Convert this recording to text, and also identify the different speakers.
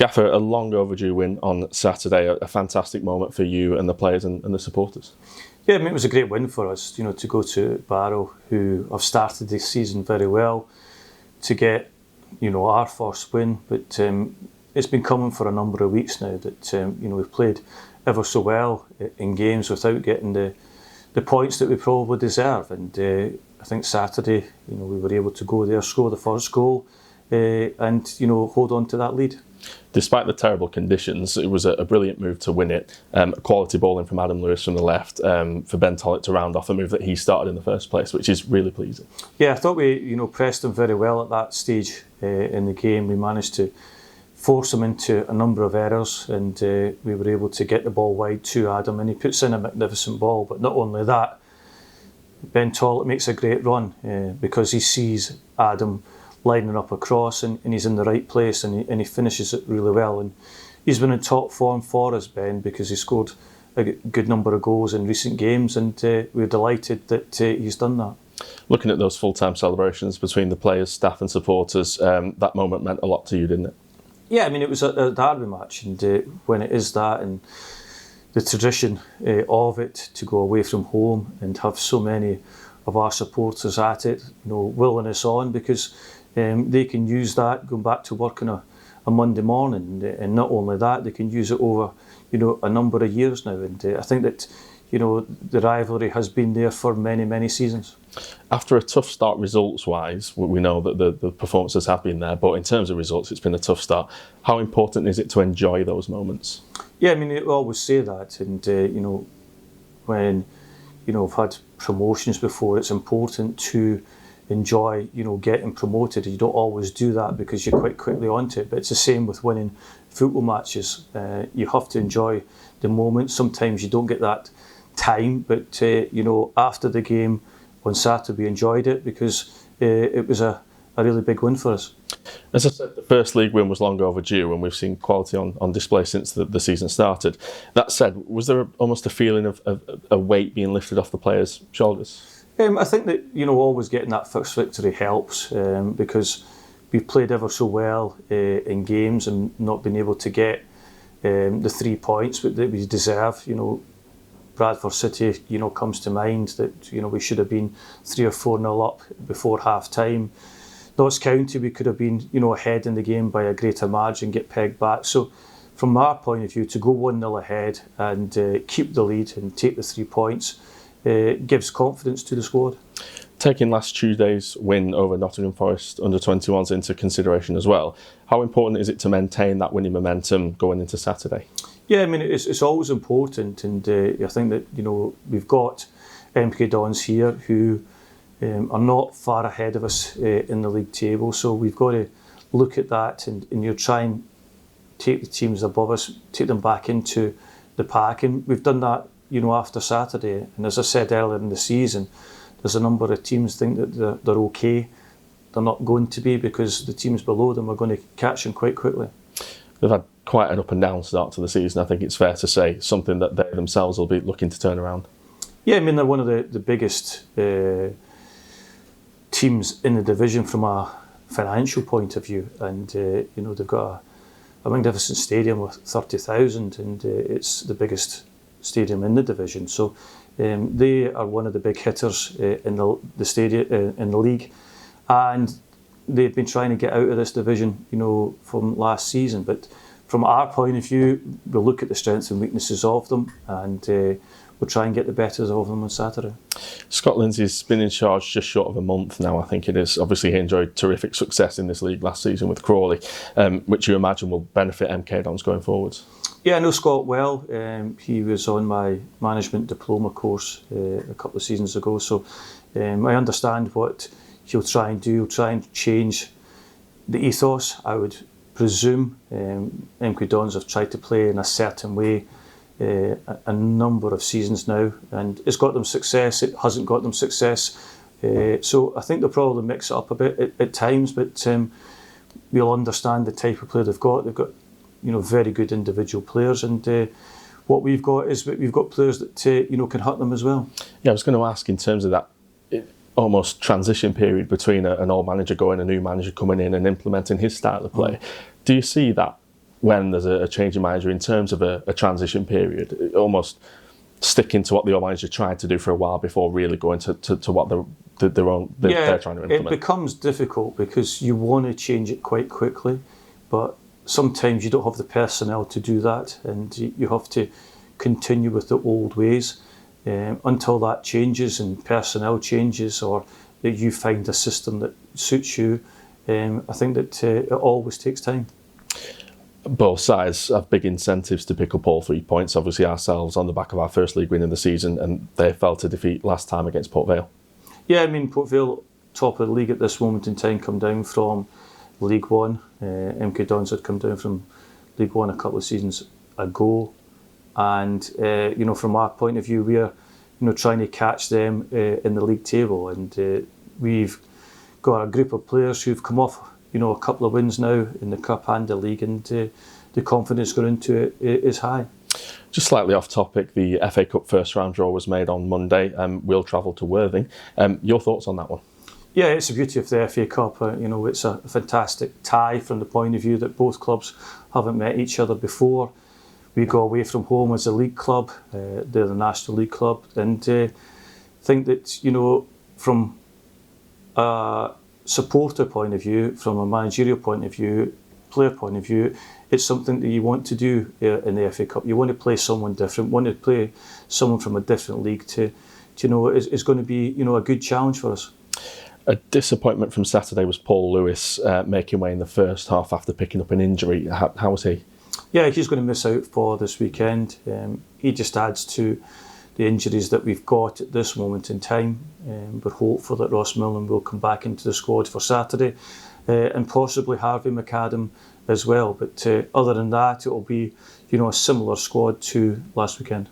Speaker 1: Gaffer, a long overdue win on Saturday, a fantastic moment for you and the players and the supporters.
Speaker 2: Yeah, I mean, it was a great win for us, to go to Barrow, who have started this season very well, to get, our first win. But it's been coming for a number of weeks now that, we've played ever so well in games without getting the points that we probably deserve. And I think Saturday, we were able to go there, score the first goal, and, hold on to that lead.
Speaker 1: Despite the terrible conditions, it was a brilliant move to win it. Quality bowling from Adam Lewis from the left for Ben Tollett to round off a move that he started in the first place, which is really pleasing.
Speaker 2: Yeah, I thought we, pressed him very well at that stage in the game. We managed to force him into a number of errors, and we were able to get the ball wide to Adam, and he puts in a magnificent ball. But not only that, Ben Tollett makes a great run because he sees Adam lining up across, and he's in the right place, and he finishes it really well. And he's been in top form for us, Ben, because he scored a good number of goals in recent games, and we're delighted that he's done that.
Speaker 1: Looking at those full-time celebrations between the players, staff and supporters, that moment meant a lot to you, didn't it?
Speaker 2: Yeah, I mean, it was a derby match, and when it is that, and the tradition of it, to go away from home and have so many of our supporters at it, willing us on, because they can use that going back to work on a Monday morning, and not only that, they can use it over a number of years now. And I think that the rivalry has been there for many seasons.
Speaker 1: After a tough start results-wise, we know that the performances have been there, but in terms of results, it's been a tough start. How important is it to enjoy those moments?
Speaker 2: Yeah, I mean, we always say that, and when we've had promotions before, it's important to enjoy getting promoted. You don't always do that because you're quite quickly onto it, but it's the same with winning football matches. You have to enjoy the moment. Sometimes you don't get that time, but after the game on Saturday we enjoyed it because it was a really big win for us.
Speaker 1: As I said, the first league win was long overdue, and we've seen quality on display since the season started. That said, was there almost a feeling of a weight being lifted off the players' shoulders?
Speaker 2: I think that always getting that first victory helps because we've played ever so well in games and not been able to get the 3 points that we deserve. Bradford City comes to mind that we should have been 3 or 4-0 up before half time. Notts County, we could have been ahead in the game by a greater margin, get pegged back. So from our point of view, to go 1-0 ahead and keep the lead and take the 3 points gives confidence to the squad.
Speaker 1: Taking last Tuesday's win over Nottingham Forest under-21s into consideration as well, how important is it to maintain that winning momentum going into Saturday? Yeah,
Speaker 2: I mean, it's always important, and I think that we've got MK Dons here who are not far ahead of us in the league table, so we've got to look at that and try and take the teams above us, take them back into the pack, and we've done that after Saturday. And as I said earlier in the season, there's a number of teams think that they're okay. They're not going to be, because the teams below them are going to catch them quite quickly.
Speaker 1: They've had quite an up and down start to the season. I think it's fair to say something that they themselves will be looking to turn around. Yeah,
Speaker 2: I mean, they're one of the biggest teams in the division from a financial point of view, and they've got a magnificent stadium with 30,000, and it's the biggest stadium in the division. So they are one of the big hitters in the stadium in the league, and they've been trying to get out of this division from last season. But from our point of view, we'll look at the strengths and weaknesses of them, and we'll try and get the better of them on Saturday.
Speaker 1: Scott Lindsay's been in charge just short of a month now, I think it is. Obviously, he enjoyed terrific success in this league last season with Crawley, which you imagine will benefit MK Dons going forwards.
Speaker 2: Yeah, I know Scott well. He was on my management diploma course a couple of seasons ago, so I understand what he'll try and do. He'll try and change the ethos. I would presume MK Dons have tried to play in a certain way a number of seasons now, and it's got them success, it hasn't got them success. So I think they'll probably mix it up a bit at times, but we'll understand the type of player they've got. They've got very good individual players, and what we've got is we've got players that can hurt them as well.
Speaker 1: Yeah, I was going to ask in terms of that almost transition period between an old manager going, a new manager coming in and implementing his style of play. Do you see that when there's a change in manager in terms of a transition period, almost sticking to what the old manager tried to do for a while before really going to what they're trying to implement?
Speaker 2: It becomes difficult because you want to change it quite quickly, but sometimes you don't have the personnel to do that, and you have to continue with the old ways until that changes and personnel changes, or that you find a system that suits you. I think that it always takes time.
Speaker 1: Both sides have big incentives to pick up all 3 points. Obviously, ourselves on the back of our first league win in the season, and they fell to defeat last time against Port Vale.
Speaker 2: Yeah, I mean, Port Vale, top of the league at this moment in time, come down from League One. MK Dons had come down from League One a couple of seasons ago, and from our point of view, we're trying to catch them in the league table, and we've got a group of players who've come off a couple of wins now in the Cup and the league, and the confidence going into it is high.
Speaker 1: Just slightly off topic, the FA Cup first round draw was made on Monday. We'll travel to Worthing. Your thoughts on that one?
Speaker 2: Yeah, it's the beauty of the FA Cup. It's a fantastic tie from the point of view that both clubs haven't met each other before. We go away from home as a league club, they're the National League club, and think that, from a supporter point of view, from a managerial point of view, player point of view, it's something that you want to do in the FA Cup. You want to play someone different, want to play someone from a different league is going to be, a good challenge for us.
Speaker 1: A disappointment from Saturday was Paul Lewis making way in the first half after picking up an injury. How was he?
Speaker 2: Yeah, he's going to miss out for this weekend. He just adds to the injuries that we've got at this moment in time. We're hopeful that Ross Millen will come back into the squad for Saturday, and possibly Harvey McAdam as well. But other than that, it will be a similar squad to last weekend.